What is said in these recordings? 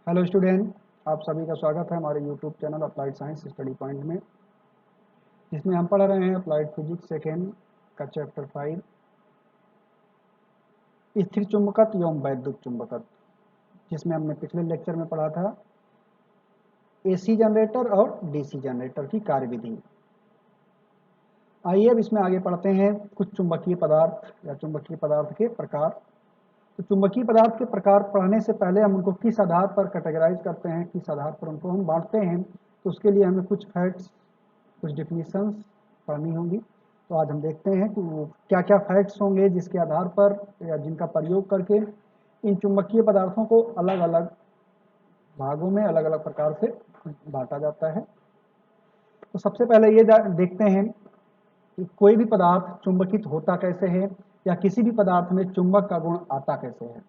Hello student, आप सभी का स्वागत है हमारे YouTube channel applied science study point में, जिसमें हम पढ़ रहे हैं अप्लाइड फिजिक्स सेकेंड का चैप्टर 5 स्थिर चुंबकत्व एवं वैद्युत चुंबकत्व, जिसमें हमने पिछले लेक्चर में पढ़ा था एसी जनरेटर और डीसी जनरेटर की कार्यविधि। आइए अब इसमें आगे पढ़ते हैं कुछ चुंबकीय पदार्थ या चुंबकीय पदार्थ के प्रकार। तो चुंबकीय पदार्थ के प्रकार पढ़ने से पहले हम उनको किस आधार पर कैटेगराइज करते हैं, किस आधार पर उनको हम बांटते हैं, तो उसके लिए हमें कुछ फैक्ट्स, कुछ डिफिनीशंस पढ़नी होंगी। तो आज हम देखते हैं कि वो क्या क्या फैक्ट्स होंगे जिसके आधार पर या जिनका प्रयोग करके इन चुंबकीय पदार्थों को अलग अलग भागों में अलग अलग प्रकार से बांटा जाता है। तो सबसे पहले ये देखते हैं कि कोई भी पदार्थ चुंबकित होता कैसे है या किसी भी पदार्थ में चुंबक का गुण आता कैसे है।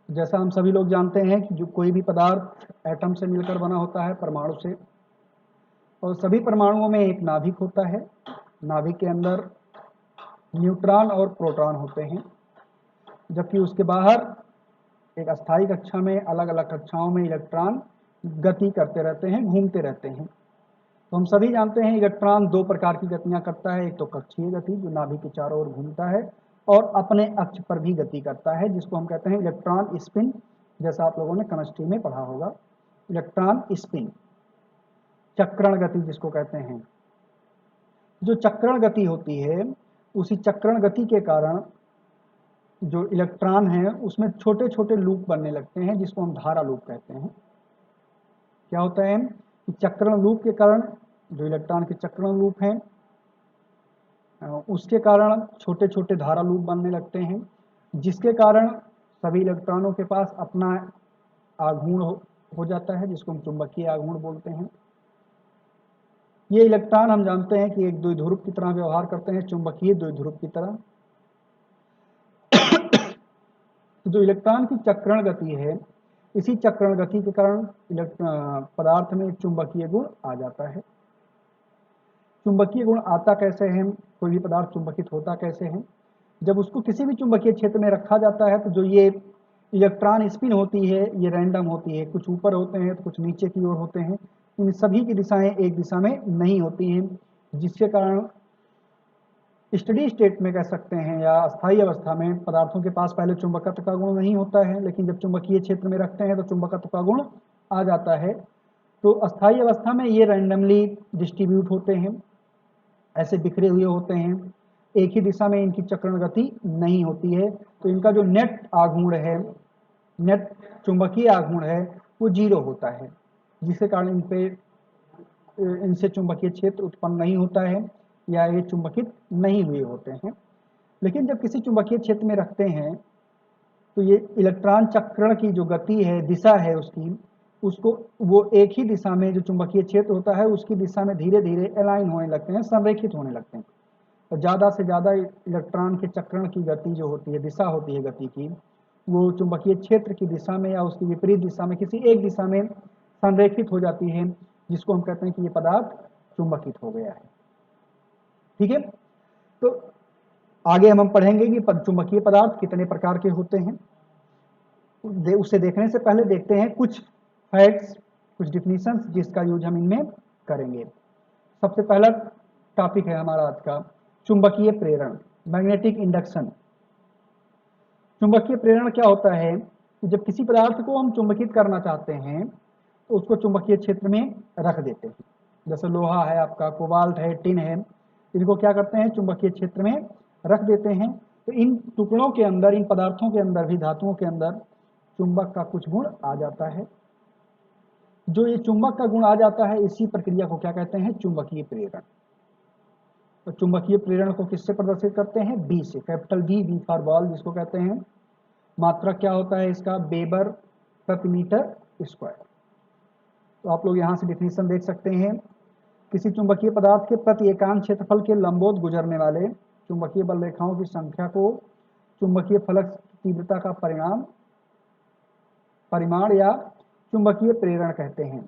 जैसा हम सभी लोग जानते हैं कि जो कोई भी पदार्थ एटम से मिलकर बना होता है, परमाणु से, और सभी परमाणुओं में एक नाभिक होता है। नाभिक के अंदर न्यूट्रॉन और प्रोटॉन होते हैं, जबकि उसके बाहर एक अस्थायी कक्षा में अलग अलग कक्षाओं में इलेक्ट्रॉन गति करते रहते हैं, घूमते रहते हैं। तो हम सभी जानते हैं इलेक्ट्रॉन दो प्रकार की गतियां करता है। एक तो कक्षीय गति जो नाभिक के चारों ओर घूमता है, और अपने अक्ष पर भी गति करता है, जिसको हम कहते हैं इलेक्ट्रॉन स्पिन, जैसा आप लोगों ने केमिस्ट्री में पढ़ा होगा। इलेक्ट्रॉन स्पिन, चक्रण गति जिसको कहते हैं। जो चक्रण गति होती है, उसी चक्रण गति के कारण जो इलेक्ट्रॉन है उसमें छोटे छोटे लूप बनने लगते हैं, जिसको हम धारा लूप कहते हैं। क्या होता है कि चक्रण लूप के कारण, जो इलेक्ट्रॉन के चक्रण लूप हैं, उसके कारण छोटे छोटे धारा लूप बनने लगते हैं, जिसके कारण सभी इलेक्ट्रॉनों के पास अपना आघूर्ण हो जाता है, जिसको हम चुंबकीय आघूर्ण बोलते हैं। ये इलेक्ट्रॉन हम जानते हैं कि एक द्विध्रुव की तरह व्यवहार करते हैं, चुंबकीय द्विध्रुव की तरह। जो इलेक्ट्रॉन की चक्रण गति है, इसी चक्रण गति के कारण पदार्थ में चुंबकीय गुण आ जाता है। चुंबकीय गुण आता कैसे है, कोई भी पदार्थ चुंबकित होता कैसे है? जब उसको किसी भी चुंबकीय क्षेत्र में रखा जाता है, तो जो ये इलेक्ट्रॉन स्पिन होती है ये रैंडम होती है, कुछ ऊपर होते हैं तो कुछ नीचे की ओर होते हैं। इन सभी की दिशाएं एक दिशा में नहीं होती हैं, जिसके कारण स्टडी स्टेट में कह सकते हैं या अस्थायी अवस्था में पदार्थों के पास पहले चुंबकत्व का गुण नहीं होता है, लेकिन जब चुंबकीय क्षेत्र में रखते हैं तो चुंबकत्व का गुण आ जाता है। तो अस्थायी अवस्था में ये रैंडमली डिस्ट्रीब्यूट होते हैं, ऐसे बिखरे हुए होते हैं, एक ही दिशा में इनकी चक्रण गति नहीं होती है। तो इनका जो नेट आघूर्ण है, नेट चुंबकीय आघूर्ण है, वो 0 होता है, जिसके कारण इनसे चुंबकीय क्षेत्र उत्पन्न नहीं होता है या ये चुंबकित नहीं हुए होते हैं। लेकिन जब किसी चुंबकीय क्षेत्र में रखते हैं तो ये इलेक्ट्रॉन चक्रण की जो गति है, दिशा है उसकी, उसको वो एक ही दिशा में, जो चुंबकीय क्षेत्र होता है उसकी दिशा में धीरे धीरे अलाइन होने लगते हैं, संरेखित होने लगते हैं। और ज़्यादा से ज़्यादा इलेक्ट्रॉन के चक्रण की गति जो होती है, दिशा होती है गति की, वो चुंबकीय क्षेत्र की दिशा में या उसकी विपरीत दिशा में किसी एक दिशा में संरेखित हो जाती है, जिसको हम कहते हैं कि ये पदार्थ चुंबकित हो गया है। ठीक है, तो आगे हम पढ़ेंगे कि चुंबकीय पदार्थ कितने प्रकार के होते हैं। उसे देखने से पहले देखते हैं कुछ फैक्ट्स, कुछ डिफिनीशंस जिसका यूज हम इनमें करेंगे। सबसे पहला टॉपिक है हमारा आज का चुंबकीय प्रेरण, मैग्नेटिक इंडक्शन। चुंबकीय प्रेरण क्या होता है कि जब किसी पदार्थ को हम चुंबकित करना चाहते हैं तो उसको चुंबकीय क्षेत्र में रख देते हैं। जैसे लोहा है आपका, कोबाल्ट है, टिन है, इनको क्या करते हैं, चुंबकीय क्षेत्र में रख देते हैं। तो इन टुकड़ों के अंदर, इन पदार्थों के अंदर भी, धातुओं के अंदर चुंबक का कुछ गुण आ जाता है। जो ये चुंबक का गुण आ जाता है, इसी प्रक्रिया को क्या कहते हैं, चुंबकीय प्रेरण। तो चुंबकीय प्रेरण को किससे प्रदर्शित करते हैं, बी से, capital B, B for ball जिसको कहते हैं। मात्रक क्या होता है इसका, वेबर प्रति मीटर स्क्वायर। तो आप लोग यहाँ से डिफिनीशन देख सकते हैं, किसी चुंबकीय पदार्थ के प्रति एकांक क्षेत्रफल के लंबवत गुजरने वाले चुंबकीय बल रेखाओं की संख्या को चुंबकीय फ्लक्स तीव्रता का परिमाण या चुंबकीय प्रेरण कहते हैं।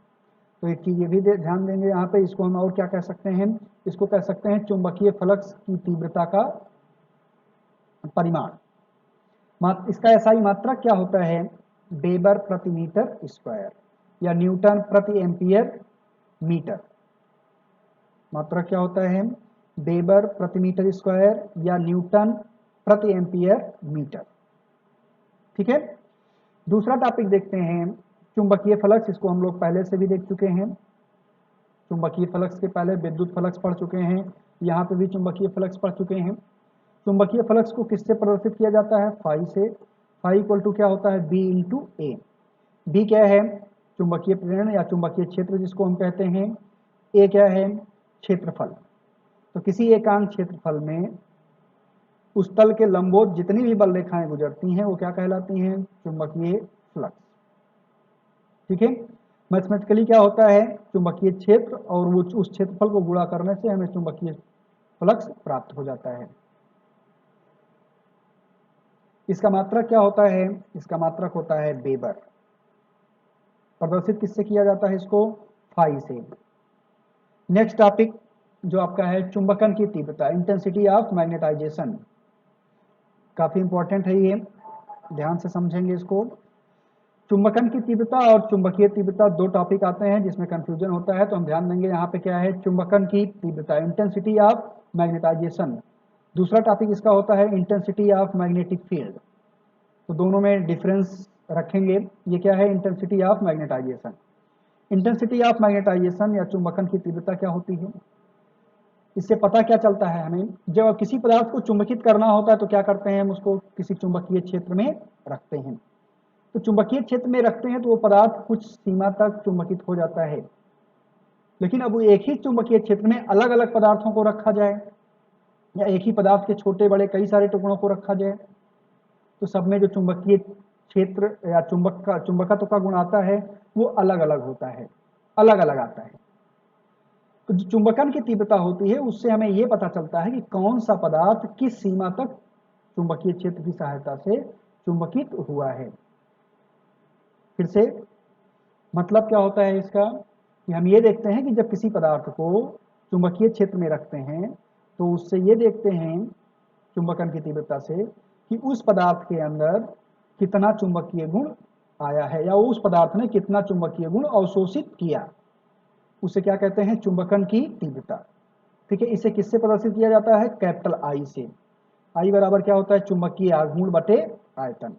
तो एक चीज ये भी ध्यान देंगे यहाँ पे, इसको हम और क्या कह सकते हैं, इसको कह सकते हैं चुंबकीय फ्लक्स की तीव्रता का परिमाण। इसका एसआई मात्रक क्या होता है, वेबर प्रति मीटर स्क्वायर या न्यूटन प्रति एम्पियर मीटर। मात्रक क्या होता है? वेबर प्रति मीटर स्क्वायर या न्यूटन प्रति एम्पियर मीटर। ठीक है, दूसरा टॉपिक देखते हैं चुंबकीय फ्लक्स। इसको हम लोग पहले से भी देख चुके हैं। चुंबकीय फ्लक्स के पहले विद्युत फ्लक्स पढ़ चुके हैं, यहाँ पे भी चुंबकीय फ्लक्स पढ़ चुके हैं। चुंबकीय फ्लक्स को किससे प्रदर्शित किया जाता है? फाई से। फाई इक्वल टू क्या होता है? बी इंटू ए। बी क्या है? चुंबकीय प्रेरण या चुंबकीय क्षेत्र जिसको हम कहते हैं। ए क्या है? क्षेत्रफल। तो किसी एकांक क्षेत्रफल में उस तल के लंबवत जितनी भी बल रेखाएं गुजरती हैं वो क्या कहलाती हैं? चुंबकीय फ्लक्स। ठीक है, मैथमेटिकली क्या होता है? चुंबकीय क्षेत्र और वो उस क्षेत्रफल को गुणा करने से हमें चुंबकीय फ्लक्स प्राप्त हो जाता है। इसका मात्रक क्या होता है? इसका मात्रक होता है वेबर। प्रदर्शित किससे किया जाता है इसको? फाई से। नेक्स्ट टॉपिक जो आपका है चुंबकन की तीव्रता, इंटेंसिटी ऑफ मैग्नेटाइजेशन। काफी इंपॉर्टेंट है ये, ध्यान से समझेंगे इसको। चुंबकन की तीव्रता और चुंबकीय तीव्रता दो टॉपिक आते हैं जिसमें कंफ्यूजन होता है, तो हम ध्यान देंगे यहाँ पे क्या है? चुंबकन की तीव्रता, इंटेंसिटी ऑफ मैग्नेटाइजेशन। दूसरा टॉपिक इसका होता है इंटेंसिटी ऑफ मैग्नेटिक फील्ड। तो दोनों में डिफरेंस रखेंगे। ये क्या है? Intensity of magnetization. Intensity of magnetization या चुंबकन की तीव्रता क्या होती है? इससे पता क्या चलता है हमें? जब किसी पदार्थ को चुंबकित करना होता है तो क्या करते हैं? हम उसको किसी चुंबकीय क्षेत्र में रखते हैं। तो चुंबकीय क्षेत्र में रखते हैं तो वो पदार्थ कुछ सीमा तक चुंबकित हो जाता है। लेकिन अब वो एक ही चुंबकीय क्षेत्र में अलग अलग पदार्थों को रखा जाए या एक ही पदार्थ के छोटे बड़े कई सारे टुकड़ों को रखा जाए, तो सब में जो चुंबकीय क्षेत्र या चुंबकत्व का गुण आता है वो अलग अलग होता है, अलग अलग आता है। तो जो चुंबकन की तीव्रता होती है उससे हमें ये पता चलता है कि कौन सा पदार्थ किस सीमा तक चुंबकीय क्षेत्र की सहायता से चुंबकित हुआ है। फिर से मतलब क्या होता है इसका? कि हम ये देखते हैं कि जब किसी पदार्थ को चुंबकीय क्षेत्र में रखते हैं तो उससे ये देखते हैं चुंबकन की तीव्रता से कि उस पदार्थ के अंदर कितना चुंबकीय गुण आया है या उस पदार्थ ने कितना चुंबकीय गुण अवशोषित किया। उसे क्या कहते हैं? चुंबकन की तीव्रता। ठीक है, इसे किससे प्रदर्शित किया जाता है? कैपिटल आई से। आई बराबर क्या होता है? चुंबकीय आघूर्ण बटे आयतन।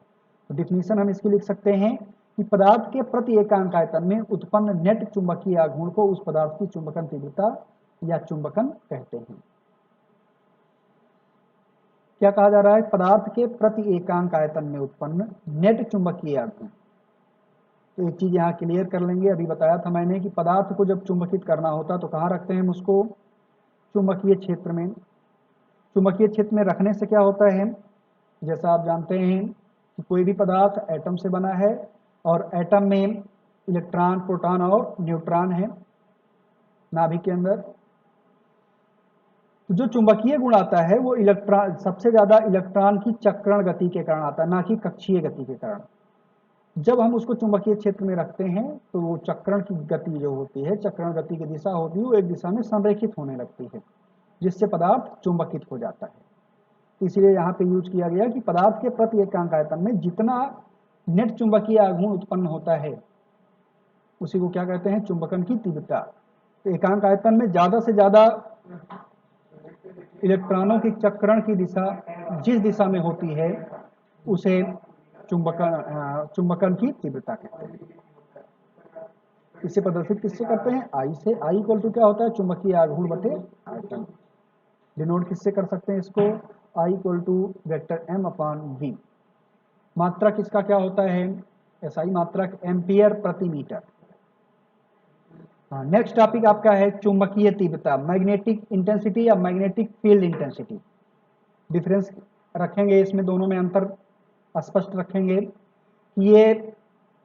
तो डिफिनीशन हम इसकी लिख सकते हैं कि पदार्थ के प्रति एकांक आयतन में उत्पन्न नेट चुंबकीय आघूर्ण को उस पदार्थ की चुंबकन तीव्रता या चुंबकन कहते हैं। क्या कहा जा रहा है? पदार्थ के प्रति एकांक आयतन में उत्पन्न नेट चुंबकीय आघूर्ण। तो एक चीज यहाँ क्लियर कर लेंगे, अभी बताया था मैंने कि पदार्थ को जब चुंबकित करना होता तो कहाँ रखते हैं हम उसको? चुंबकीय क्षेत्र में। चुंबकीय क्षेत्र में रखने से क्या होता है? जैसा आप जानते हैं कि कोई भी पदार्थ एटम से बना है और एटम में इलेक्ट्रॉन, प्रोटॉन और न्यूट्रॉन है नाभिक के अंदर। तो जो चुंबकीय गुण आता है वो इलेक्ट्रॉन, सबसे ज्यादा इलेक्ट्रॉन की चक्रण गति के कारण आता है, ना कि कक्षीय गति के कारण। जब हम उसको चुंबकीय क्षेत्र में रखते हैं तो वो चक्रण की गति जो होती है, चक्रण गति की दिशा होती है, वो एक दिशा में संरेखित होने लगती है जिससे पदार्थ चुंबकित हो जाता है। इसलिए यहाँ पे यूज किया गया कि पदार्थ के प्रति एकांक आयतन में जितना नेट चुंबकीय आघूर्ण उत्पन्न होता है उसी को क्या कहते हैं? चुंबकन की तीव्रता। तो एकांक आयतन में ज्यादा से ज्यादा इलेक्ट्रॉनों की चक्रण की दिशा जिस दिशा में होती है उसे चुंबकन की तीव्रता कहते हैं। इसे प्रदर्शित किससे करते हैं? आई से। आई इक्वल टू क्या होता है? चुंबकीय आघूर्ण बटे आयतन। डिनोट किससे कर सकते हैं इसको? I equal to vector M upon V. मात्रक इसका क्या होता है? एसआई मात्रक एम्पियर प्रति मीटर। नेक्स्ट टॉपिक आपका है चुंबकीय तीव्रता, मैग्नेटिक इंटेंसिटी या मैग्नेटिक फील्ड इंटेंसिटी। डिफरेंस रखेंगे इसमें, दोनों में अंतर स्पष्ट रखेंगे कि ये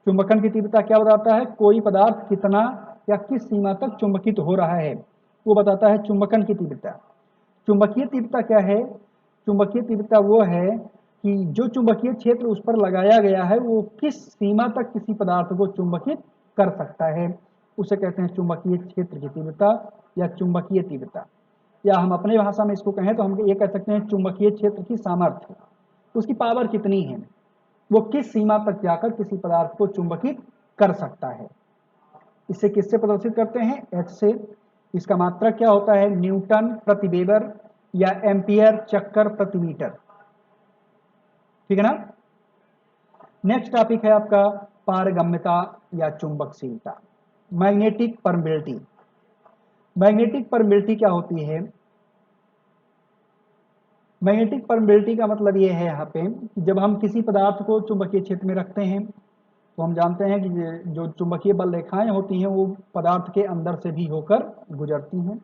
चुंबकन की तीव्रता क्या बताता है? कोई पदार्थ कितना या किस सीमा तक चुंबकित हो रहा है वो बताता है चुंबकन की तीव्रता। चुंबकीय तीव्रता क्या है? चुंबकीय तीव्रता वो है कि जो चुंबकीय क्षेत्र उस पर लगाया गया है वो किस सीमा तक किसी पदार्थ को चुंबकित कर सकता है, उसे कहते हैं चुंबकीय क्षेत्र की तीव्रता या चुंबकीय तीव्रता। या हम अपने भाषा में इसको कहें तो हम ये कह सकते हैं चुंबकीय क्षेत्र की सामर्थ्य, उसकी पावर कितनी है। वो किस सीमा तक जाकर किसी पदार्थ को चुंबकित कर सकता है। इसे किससे प्रदर्शित करते हैं? एच से। इसका मात्रक क्या होता है? न्यूटन प्रति वेबर या एम्पियर चक्कर प्रति मीटर। ठीक है ना। नेक्स्ट टॉपिक है आपका पारगम्यता या चुंबकशीलता, मैग्नेटिक परमिबिलिटी। मैग्नेटिक परमिबिलिटी क्या होती है? मैग्नेटिक परमिबिलिटी का मतलब ये है यहाँ पे कि जब हम किसी पदार्थ को चुंबकीय क्षेत्र में रखते हैं तो हम जानते हैं कि जो चुंबकीय बल रेखाएं होती हैं वो पदार्थ के अंदर से भी होकर गुजरती हैं।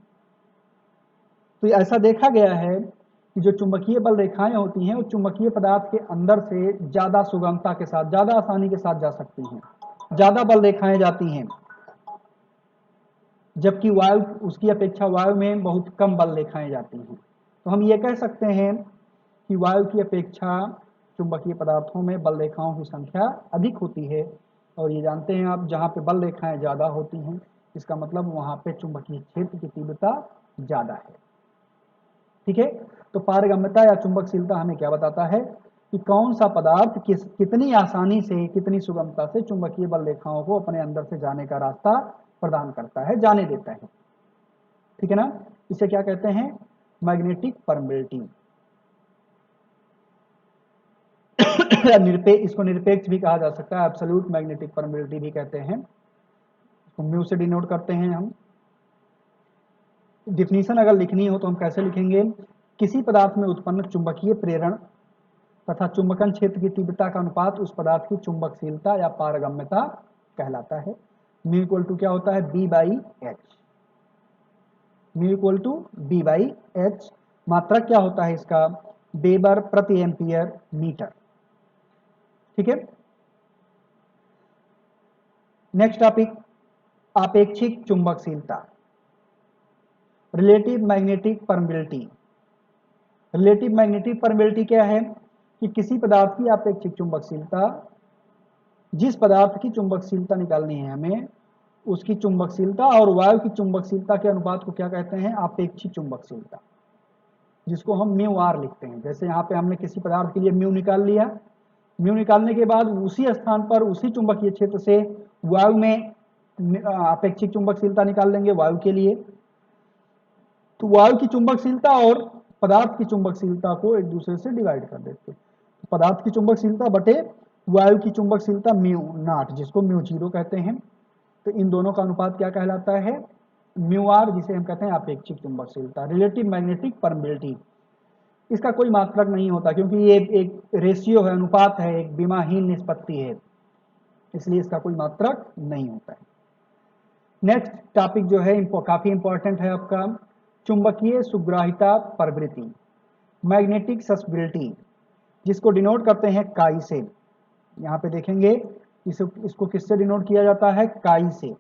तो ऐसा देखा गया है कि जो चुंबकीय बल रेखाएं होती हैं वो चुंबकीय पदार्थ के अंदर से ज्यादा सुगमता के साथ, ज्यादा आसानी के साथ जा सकती हैं, ज्यादा बल रेखाएं जाती हैं, जबकि वायु उसकी अपेक्षा वायु में बहुत कम बल रेखाएं जाती हैं। तो हम ये कह सकते हैं कि वायु की अपेक्षा चुंबकीय पदार्थों में बल रेखाओं की संख्या अधिक होती है, और ये जानते हैं आप जहाँ पे बल रेखाएं ज़्यादा होती हैं इसका मतलब वहाँ पे चुंबकीय क्षेत्र की तीव्रता ज़्यादा है। ठीक है। तो पारगम्यता या चुंबकशीलता हमें क्या बताता है कि कौन सा पदार्थ कितनी आसानी से, कितनी सुगमता से चुंबकीय बल रेखाओं को अपने अंदर से जाने का रास्ता प्रदान करता है, जाने देता है। ठीक है ना। इसे क्या कहते हैं? Magnetic permeability. इसको निरपेक्ष भी कहा जा सकता है, एब्सोल्यूट मैग्नेटिक परमिबिलिटी भी कहते हैं। इसको म्यू से डिनोट करते हैं हम। डिफिनीशन अगर लिखनी हो तो हम कैसे लिखेंगे? किसी पदार्थ में उत्पन्न चुंबकीय प्रेरण तथा चुंबकन क्षेत्र की तीव्रता का अनुपात उस पदार्थ की चुंबकशीलता या पारगम्यता कहलाता है। म्यू इक्वल टू क्या होता है? B by H. Mu equal to B by H. मात्रक क्या होता है इसका? वेबर प्रति एम्पियर मीटर। ठीक है। नेक्स्ट टॉपिक आपेक्षिक चुंबकशीलता, relative magnetic permeability. Relative magnetic permeability क्या है कि किसी पदार्थ की आपेक्षिक चुंबकशीलता, जिस पदार्थ की चुंबकशीलता निकालनी है हमें, उसकी चुंबकशीलता और वायु की चुंबकशीलता के अनुपात को क्या कहते हैं? आपेक्षिक चुंबकशीलता, जिसको हम म्यू आर लिखते हैं। जैसे यहाँ पे हमने किसी पदार्थ के लिए म्यू निकाल लिया, म्यू निकालने के बाद उसी स्थान पर उसी चुंबकीय क्षेत्र से वायु में आपेक्षिक चुंबकशीलता निकाल लेंगे वायु के लिए। तो वायु की चुंबकशीलता और पदार्थ की चुंबकशीलता को एक दूसरे से डिवाइड कर देते हैं। पदार्थ की चुंबकशीलता बटे वायु की चुंबकशीलता म्यू नॉट, जिसको म्यू जीरो कहते हैं। तो इन दोनों का अनुपात क्या कहलाता है? म्यू आर, जिसे हम कहते हैं अपेक्षिक चुंबकशीलता। रिलेटिव मैग्नेटिक परमिबिलिटी, इसका कोई मात्रक नहीं होता क्योंकि ये एक रेशियो है, अनुपात है, एक विमाहीन निष्पत्ति है, इसलिए इसका कोई मात्रक नहीं होता है। नेक्स्ट टॉपिक जो है काफी इंपॉर्टेंट है आपका, चुंबकीय सुग्राहिता प्रवृत्ति, मैग्नेटिक सस्टेबिलिटी, जिसको डिनोट करते हैं काई से। यहाँ पे देखेंगे इसको किससे डिनोट किया जाता है? काई से।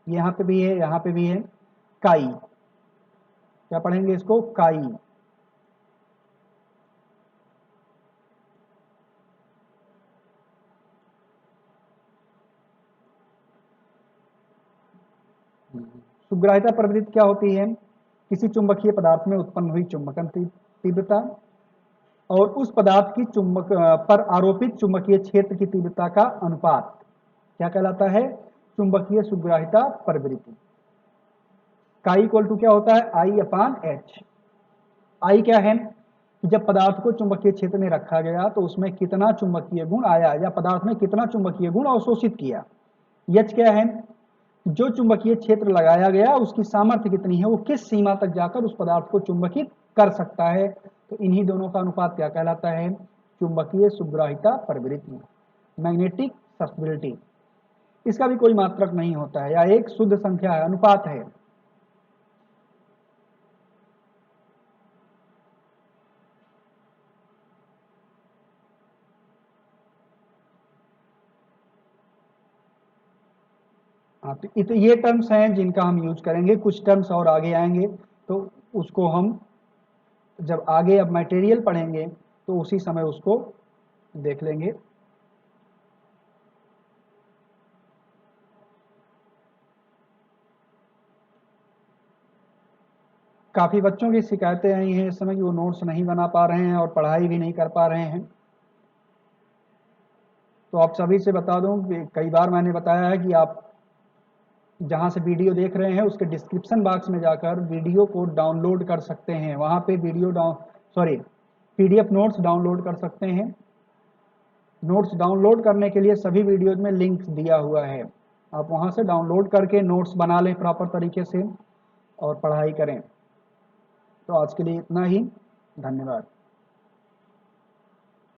यहाँ पे भी है, यहाँ पे भी है, काई। क्या पढ़ेंगे इसको? काई। सुग्राहिता प्रवृत्ति क्या होती है? किसी चुंबकीय पदार्थ में उत्पन्न हुई चुंबकन तीव्रता और उस पदार्थ की चुंबक पर आरोपित चुंबकीय क्षेत्र की तीव्रता का अनुपात क्या कहलाता है? चुंबकीय सुग्राहिता प्रवृत्ति। काई इक्वल टू क्या होता है? आई अपान एच। आई क्या है कि जब पदार्थ को चुंबकीय क्षेत्र में रखा गया तो उसमें कितना चुंबकीय गुण आया या पदार्थ ने कितना चुंबकीय गुण अवशोषित किया। एच क्या है? जो चुंबकीय क्षेत्र लगाया गया उसकी सामर्थ्य कितनी है, वो किस सीमा तक जाकर उस पदार्थ को चुंबकित कर सकता है। तो इन्हीं दोनों का अनुपात क्या कहलाता है? चुंबकीय सुग्राहिता प्रवृत्ति, मैग्नेटिक सस्टेबिलिटी। इसका भी कोई मात्रक नहीं होता है या एक शुद्ध संख्या है, अनुपात है। हाँ, तो ये टर्म्स हैं जिनका हम यूज करेंगे, कुछ टर्म्स और आगे आएंगे तो उसको हम जब आगे अब मटेरियल पढ़ेंगे तो उसी समय उसको देख लेंगे। काफ़ी बच्चों की शिकायतें आई हैं इस समय कि वो नोट्स नहीं बना पा रहे हैं और पढ़ाई भी नहीं कर पा रहे हैं। तो आप सभी से बता दूं कि कई बार मैंने बताया है कि आप जहां से वीडियो देख रहे हैं उसके डिस्क्रिप्शन बॉक्स में जाकर वीडियो को डाउनलोड कर सकते हैं। वहां पे पीडीएफ नोट्स डाउनलोड कर सकते हैं। नोट्स डाउनलोड करने के लिए सभी वीडियोज में लिंक दिया हुआ है, आप वहां से डाउनलोड करके नोट्स बना लें प्रॉपर तरीके से और पढ़ाई करें। तो आज के लिए इतना ही, धन्यवाद।